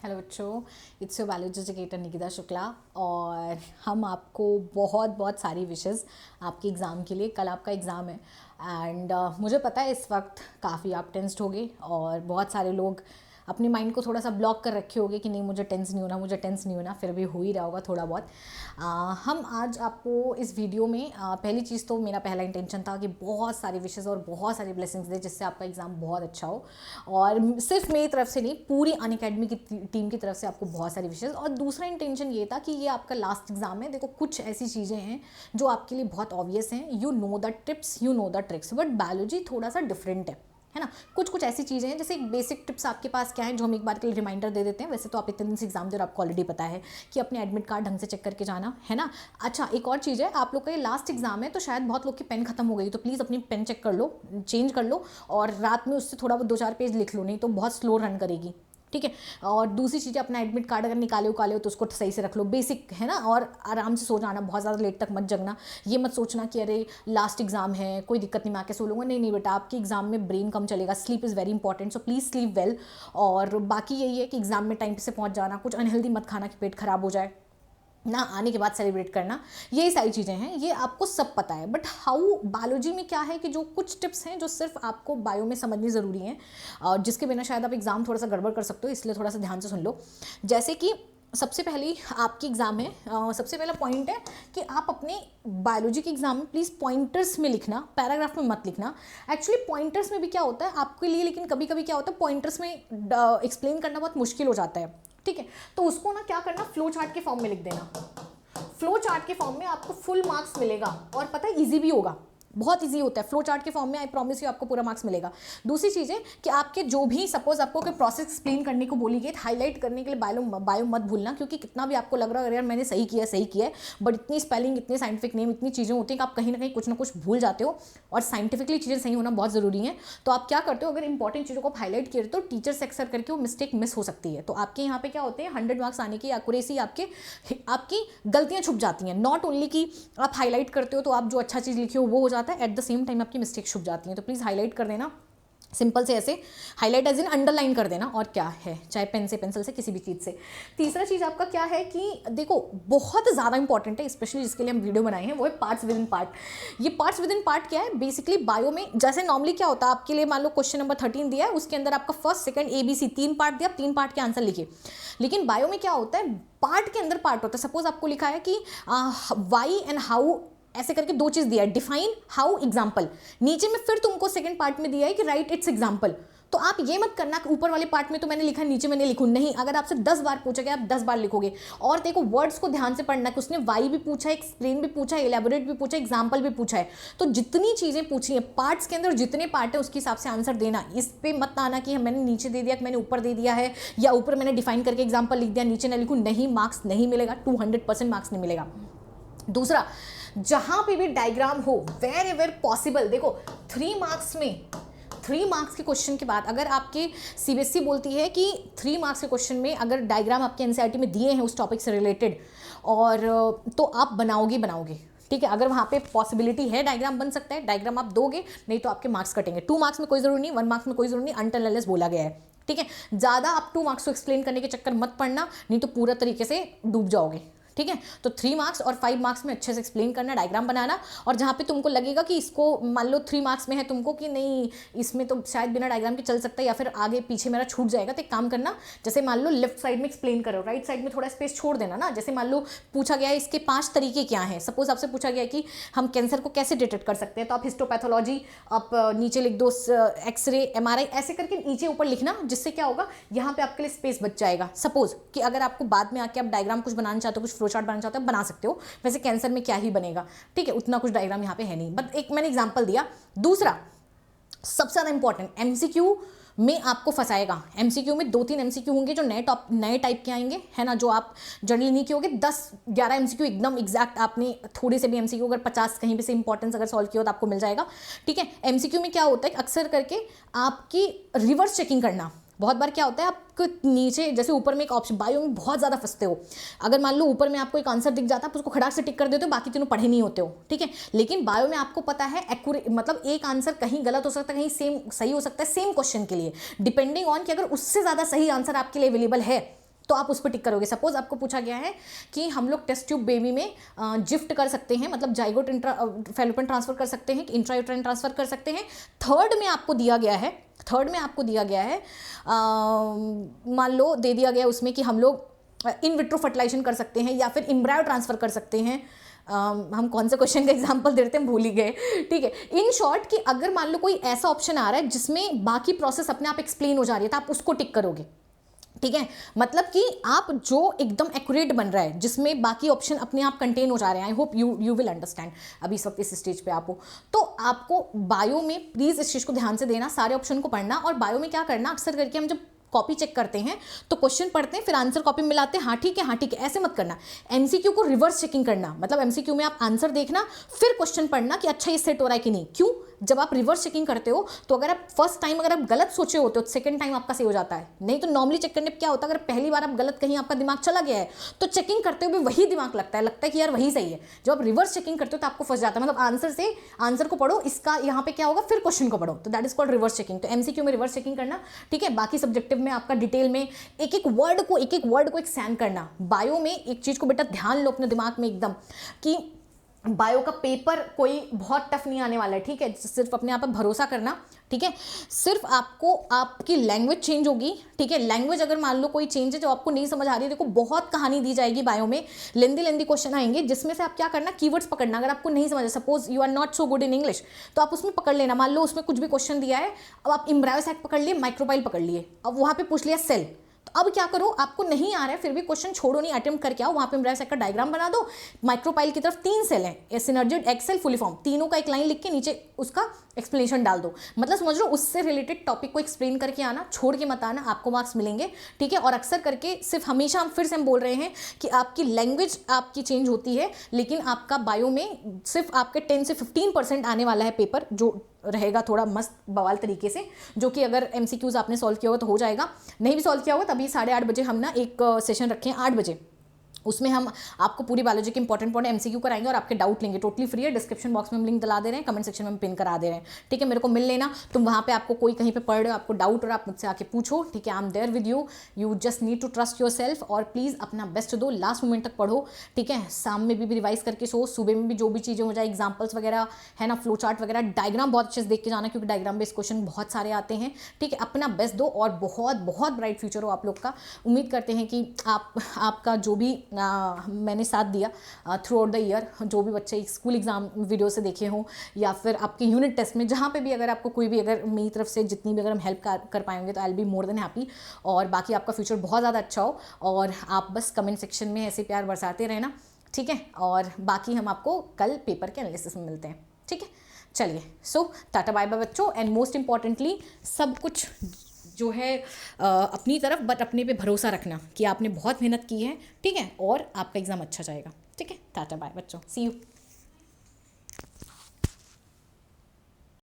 Hello बच्चों, it's your biology educator Nikita Shukla. और हम आपको बहुत बहुत सारी विशेज़ आपके एग्ज़ाम के लिए। कल आपका एग्ज़ाम है एंड मुझे पता है इस वक्त काफ़ी आप टेंस्ड होगे और बहुत सारे लोग अपने माइंड को थोड़ा सा ब्लॉक कर रखे होगे कि नहीं मुझे टेंस नहीं होना, मुझे टेंस नहीं होना। फिर भी हो ही रहा होगा थोड़ा बहुत। हम आज आपको इस वीडियो में पहली चीज़ तो मेरा पहला इंटेंशन था कि बहुत सारी विशेज़ और बहुत सारी ब्लेसिंग्स दे जिससे आपका एग्ज़ाम बहुत अच्छा हो। और सिर्फ मेरी तरफ से नहीं, पूरी अनअकैडमी की टीम की तरफ से आपको बहुत सारी विशेज़। और दूसरा इंटेंशन ये था कि ये आपका लास्ट एग्ज़ाम है। देखो, कुछ ऐसी चीज़ें हैं जो आपके लिए बहुत ऑब्वियस हैं, you know the tips, you know the tricks, but biology थोड़ा सा डिफरेंट है ना। कुछ ऐसी चीज़ें हैं, जैसे एक बेसिक टिप्स आपके पास क्या है जो हम एक बार के लिए रिमाइंडर दे देते हैं। वैसे तो आप इतने दिन से एग्जाम दे और आपको ऑलरेडी पता है कि अपने एडमिट कार्ड ढंग से चेक करके जाना है ना। अच्छा, एक और चीज़ है, आप लोग का ये लास्ट एग्जाम है तो शायद बहुत लोग की पेन खत्म हो गई, तो प्लीज़ अपनी पेन चेक कर लो, चेंज कर लो और रात में उससे थोड़ा बहुत 2-4 पेज लिख लो, नहीं तो बहुत स्लो रन करेगी, ठीक है। और दूसरी चीज़, अपना एडमिट कार्ड अगर निकाले हो तो उसको सही से रख लो, बेसिक है ना। और आराम से सो जाना, बहुत ज़्यादा लेट तक मत जगना। ये मत सोचना कि अरे लास्ट एग्जाम है, कोई दिक्कत नहीं, मैं आके सो लूँगा। नहीं बेटा, आपके एग्जाम में ब्रेन कम चलेगा। Sleep is very important, so please sleep well. और बाकी यही है कि एग्जाम में टाइम से पहुँच जाना, कुछ अनहेल्दी मत खाना कि पेट खराब हो जाए ना, आने के बाद सेलिब्रेट करना। यही सारी चीज़ें हैं, ये आपको सब पता है। बट हाउ बायोलॉजी में क्या है कि जो कुछ टिप्स हैं जो सिर्फ आपको बायो में समझनी ज़रूरी हैं, और जिसके बिना शायद आप एग्ज़ाम थोड़ा सा गड़बड़ कर सकते हो, इसलिए थोड़ा सा ध्यान से सुन लो। जैसे कि सबसे पहली आपकी एग्ज़ाम है, सबसे पहला पॉइंट है कि आप अपने बायोलॉजी के एग्ज़ाम में प्लीज़ पॉइंटर्स में लिखना, पैराग्राफ में मत लिखना। एक्चुअली पॉइंटर्स में भी क्या होता है आपके लिए, लेकिन कभी कभी क्या होता है पॉइंटर्स में एक्सप्लेन करना बहुत मुश्किल हो जाता है, ठीक है। तो उसको ना क्या करना, फ्लो चार्ट के फॉर्म में लिख देना। फ्लो चार्ट के फॉर्म में आपको फुल मार्क्स मिलेगा, और पता है इजी भी होगा, बहुत इजी होता है फ्लो चार्ट के फॉर्म में। आई प्रॉमिस यू, आपको पूरा मार्क्स मिलेगा। दूसरी चीज़ है कि आपके जो भी, सपोज आपको कोई प्रोसेस एक्सप्लेन करने को बोली गई, हाईलाइट करने के लिए बायो मत भूलना, क्योंकि कितना भी आपको लग रहा है यार मैंने सही किया है, बट इतनी स्पेलिंग, इतने साइंटिफिक नेम, इतनी चीज़ें होती हैं कि आप कहीं ना कहीं कुछ ना कुछ भूल जाते हो, और साइंटिफिकली चीज़ें सही होना बहुत ज़रूरी है। तो आप क्या करते हो, अगर इंपॉर्टेंट चीज़ों को आप हाईलाइट किए तो टीचर से अक्सर करके वो मिस्टेक मिस हो सकती है। तो आपके यहाँ पे क्या होते हैं, 100 मार्क्स आने की एक्यूरेसी आपकी गलतियाँ छुप जाती हैं। नॉट ओनली कि आप हाईलाइट करते हो तो आप जो अच्छा चीज़ लिखे हो वो हो जाता है, एट द सेम टाइम आपकी मिस्टेक छुप जाती हैं। तो प्लीज़ हाईलाइट कर देना, सिंपल से ऐसे हाईलाइट एज इन अंडरलाइन कर देना, और क्या है, चाहे पेन से, पेंसिल से, किसी भी चीज़ से। तीसरा चीज़ आपका क्या है कि देखो, बहुत ज़्यादा इंपॉर्टेंट है, स्पेशली जिसके लिए हम वीडियो बनाए हैं, वो है पार्ट्स विद इन पार्ट। ये पार्ट्स विद इन पार्ट क्या है, बेसिकली बायो में जैसे नॉर्मली क्या होता है आपके लिए, मान लो क्वेश्चन नंबर 13 दिया है, उसके अंदर आपका फर्स्ट, सेकंड, ABC 3 पार्ट दिया, 3 पार्ट के आंसर लिखे। लेकिन बायो में क्या होता है, पार्ट के अंदर पार्ट होता है। सपोज आपको लिखा है कि वाई एंड हाउ, ऐसे करके 2 चीज दिया है, डिफाइन, हाउ, एग्जाम्पल। नीचे में फिर तुमको सेकंड पार्ट में दिया है कि राइट इट्स एग्जाम्पल। तो आप ये मत करना कि ऊपर वाले पार्ट में तो मैंने लिखा, नीचे मैंने लिखूं, नहीं। अगर आपसे 10 बार पूछा गया, आप 10 बार लिखोगे। और देखो, वर्ड्स को ध्यान से पढ़ना कि उसने वाई भी पूछा है, एक्सप्लेन भी पूछा है, एलेबोरेट भी पूछा है, एग्जाम्पल भी पूछा है। तो जितनी चीजें पूछी है पार्ट्स के अंदर, जितने पार्ट है उसके हिसाब से आंसर देना। इस पे मत आना कि मैंने नीचे दे दिया, कि मैंने ऊपर दे दिया है, या ऊपर मैंने डिफाइन करके एग्जाम्पल लिख दिया, नीचे ना लिखूं, नहीं, मार्क्स नहीं मिलेगा, 200% मार्क्स नहीं मिलेगा। दूसरा, जहां पे भी डायग्राम हो, वेर एवर पॉसिबल, देखो 3 मार्क्स के क्वेश्चन के बाद, अगर आपके CBSE बोलती है कि 3 मार्क्स के क्वेश्चन में अगर डायग्राम आपके NCERT में दिए हैं उस टॉपिक से रिलेटेड, और तो आप बनाओगे, ठीक है। अगर वहाँ पे पॉसिबिलिटी है डायग्राम बन सकता है, डायग्राम आप दोगे, नहीं तो आपके मार्क्स कटेंगे। 2 मार्क्स में कोई जरूरी नहीं, 1 मार्क्स में कोई जरूरी नहीं, अनटिल अनलेस बोला गया है, ठीक है। ज़्यादा आप 2 मार्क्स को एक्सप्लेन करने के चक्कर मत पड़ना, नहीं तो पूरा तरीके से डूब जाओगे, ठीक है। तो 3 मार्क्स और 5 मार्क्स में अच्छे से एक्सप्लेन करना, डायग्राम बनाना। और जहाँ पे तुमको लगेगा कि इसको, मान लो 3 मार्क्स में है तुमको कि नहीं इसमें तो शायद बिना डायग्राम के चल सकता है, या फिर आगे पीछे मेरा छूट जाएगा, तो एक काम करना, जैसे मान लो लेफ्ट साइड में एक्सप्लेन करो, राइट साइड में थोड़ा स्पेस छोड़ देना ना। जैसे मान लो पूछा गया है इसके 5 तरीके क्या हैं, सपोज आपसे पूछा गया कि हम कैंसर को कैसे डिटेक्ट कर सकते हैं, तो आप हिस्टोपैथोलॉजी आप नीचे लिख दो, एक्सरे, MRI, ऐसे करके नीचे ऊपर लिखना, जिससे क्या होगा, यहाँ पे आपके लिए स्पेस बच जाएगा। सपोज कि अगर आपको बाद में आके आप डायग्राम कुछ बनाना चाहते हो, कुछ फ्लो चार्ट बनाना चाहते हो, बना सकते हो। वैसे कैंसर में क्या ही बनेगा, ठीक है, उतना कुछ डायग्राम यहाँ पे है नहीं, बट एक मैंने एग्जांपल दिया। दूसरा, सबसे ज्यादा इंपॉर्टेंट, MCQ में आपको फंसाएगा। MCQ में 2-3 MCQ होंगे जो नए टाइप के आएंगे, है ना, जो आप जनरली नहीं कियोगे। 10-11 MCQ एकदम एग्जैक्ट, आपने थोड़े से भी MCQ अगर 50 कहीं भी से इंपॉर्टेंस अगर सॉल्व किया हो तो आपको मिल जाएगा, ठीक है। MCQ में क्या होता है, अक्सर करके आपकी रिवर्स चेकिंग करना। बहुत बार क्या होता है, आपको नीचे, जैसे ऊपर में एक ऑप्शन, बायो में बहुत ज़्यादा फंसते हो। अगर मान लो ऊपर में आपको एक आंसर दिख जाता है, आप उसको खड़ाक से टिक कर देते हो, बाकी तीनों पढ़े नहीं होते हो, ठीक है। लेकिन बायो में आपको पता है एक्यूरेट, मतलब एक आंसर कहीं गलत हो सकता है, कहीं सेम सही हो सकता है, सेम क्वेश्चन के लिए, डिपेंडिंग ऑन कि अगर उससे ज़्यादा सही आंसर आपके लिए अवेलेबल है तो आप उस पर टिक करोगे। सपोज आपको पूछा गया है कि हम लोग टेस्ट ट्यूब बेबी में जिफ्ट कर सकते हैं, मतलब जाइगोट फैलोपियन ट्रांसफर कर सकते हैं कि इंट्रायूट्राइन ट्रांसफर कर सकते हैं। थर्ड में आपको दिया गया है मान लो दे दिया गया उसमें कि हम लोग इन विट्रो फर्टिलाइजेशन कर सकते हैं या फिर एम्ब्रायो ट्रांसफर कर सकते हैं। हम कौन से क्वेश्चन का एग्जांपल देते हैं भूल ही गए, ठीक है। इन शॉर्ट कि अगर मान लो कोई ऐसा ऑप्शन आ रहा है जिसमें बाकी प्रोसेस अपने आप एक्सप्लेन हो जा रही है तो आप उसको टिक करोगे, ठीक है। मतलब कि आप जो एकदम एक्यूरेट बन रहा है जिसमें बाकी ऑप्शन अपने आप कंटेन हो जा रहे हैं। I hope you will understand. अभी इस वक्त इस स्टेज पे आप हो तो आपको बायो में प्लीज इस चीज को ध्यान से देना, सारे ऑप्शन को पढ़ना। और बायो में क्या करना, अक्सर करके हम जब कॉपी चेक करते हैं तो क्वेश्चन पढ़ते हैं फिर आंसर कॉपी मिलाते हैं, हाँ ठीक है, ऐसे मत करना। एमसीक्यू को रिवर्स चेकिंग करना, मतलब एमसीक्यू में आप आंसर देखना फिर क्वेश्चन पढ़ना कि अच्छा ये सेट हो रहा है कि नहीं। क्यों? जब आप रिवर्स चेकिंग करते हो तो अगर आप फर्स्ट टाइम अगर आप गलत सोचे होते हो तो सेकंड टाइम आपका सही हो जाता है। नहीं तो नॉर्मली चेक करने पे क्या होता है, अगर पहली बार आप गलत कहीं आपका दिमाग चला गया है तो चेकिंग करते हुए वही दिमाग लगता है कि यार वही सही है। जब आप रिवर्स चेकिंग करते हो तो आपको फंस जाता है, मतलब आंसर को पढ़ो, इसका यहाँ पे क्या होगा फिर क्वेश्चन को पढ़ो, तो that is called reverse checking. तो एमसीक्यू में रिवर्स चेकिंग करना, ठीक है। बाकी सब्जेक्टिव में आपका डिटेल में एक एक वर्ड को एक्सैन करना। बायो में एक चीज को बेटा ध्यान लो अपने दिमाग में एकदम कि बायो का पेपर कोई बहुत टफ नहीं आने वाला है, ठीक है। सिर्फ अपने आप पर भरोसा करना, ठीक है। सिर्फ आपको आपकी लैंग्वेज चेंज होगी, ठीक है। लैंग्वेज अगर मान लो कोई चेंज है जो आपको नहीं समझ आ रही है, देखो बहुत कहानी दी जाएगी बायो में, लेंदी क्वेश्चन आएंगे जिसमें से आप क्या करना, कीवर्ड्स पकड़ना। अगर आपको नहीं समझ, suppose you are not so good in English तो आप उसमें पकड़ लेना। मान लो उसमें कुछ भी क्वेश्चन दिया है, अब आप एम्ब्रायो सैक पकड़ लिए, माइक्रोपाइल पकड़ लिए, अब वहां पे पूछ लिया सेल, तो अब क्या करो, आपको नहीं आ रहा है फिर भी क्वेश्चन छोड़ो नहीं, अटेम्प्ट करके आओ, वहां पे एम्ब्रायो सैक का डायग्राम बना दो। माइक्रोपाइल की तरफ 3 सेल हैं, सिनर्जिड, एक्सेल, फुलीफॉर्म, तीनों का एक लाइन लिख के नीचे उसका एक्सप्लेनेशन डाल दो। मतलब समझ लो उससे रिलेटेड टॉपिक को एक्सप्लेन करके आना, छोड़ के मत आना, आपको मार्क्स मिलेंगे, ठीक है। और अक्सर करके सिर्फ हमेशा हम फिर से हम बोल रहे हैं कि आपकी लैंग्वेज आपकी चेंज होती है, लेकिन आपका बायो में सिर्फ आपके 10 से 15% आने वाला है पेपर, जो रहेगा थोड़ा मस्त बवाल तरीके से, जो कि अगर एमसीक्यूज आपने सॉल्व किया होगा तो हो जाएगा, नहीं भी सॉल्व किया होगा तभी 8:30 बजे हम ना एक सेशन रखे हैं 8 बजे, उसमें हम आपको पूरी बायोलॉजी के इंपॉर्टेंट पॉइंट एमसीक्यू कराएंगे और आपके डाउट लेंगे, टोटली फ्री है। डिस्क्रिप्शन बॉक्स में हम लिंक दिला दे रहे हैं, कमेंट सेक्शन में हम पिन करा दे रहे हैं, ठीक है। मेरे को मिल लेना, तुम वहाँ पे आपको कोई कहीं पे पढ़ रहे हो, आपको डाउट और आप मुझसे आके पूछो, ठीक है। I am there with you, you just need to trust yourself. और प्लीज़ अपना बेस्ट दो, लास्ट मोमेंट तक पढ़ो, ठीक है। शाम में भी रिवाइज करके सो, सुबह में भी जो भी चीज़ें हो जाए, एग्जाम्पल्स वगैरह है ना, फ्लो चार्ट वगैरह, डायग्राम बहुत अच्छे से देख के जाना, क्योंकि डायग्राम बेस्ड क्वेश्चन बहुत सारे आते हैं, ठीक है। अपना बेस्ट दो और बहुत बहुत ब्राइट फ्यूचर हो आप लोग का। उम्मीद करते हैं कि आपका जो भी मैंने साथ दिया थ्रू आउट द ईयर, जो भी बच्चे स्कूल एग्जाम वीडियो से देखे हों या फिर आपके यूनिट टेस्ट में, जहाँ पे भी अगर आपको कोई भी अगर मेरी तरफ से जितनी भी अगर हम हेल्प कर पाएंगे तो I will be more than happy. और बाकी आपका फ्यूचर बहुत ज़्यादा अच्छा हो, और आप बस कमेंट सेक्शन में ऐसे प्यार बरसाते रहना, ठीक है। और बाकी हम आपको कल पेपर के एनालिसिस में मिलते हैं, ठीक है। चलिए, सो टाटा बाय बाय बच्चों, एंड मोस्ट इंपॉर्टेंटली सब कुछ जो है अपनी तरफ, बट अपने पे भरोसा रखना कि आपने बहुत मेहनत की है, ठीक है, और आपका एग्ज़ाम अच्छा जाएगा, ठीक है। टाटा बाय बच्चों, सी यू।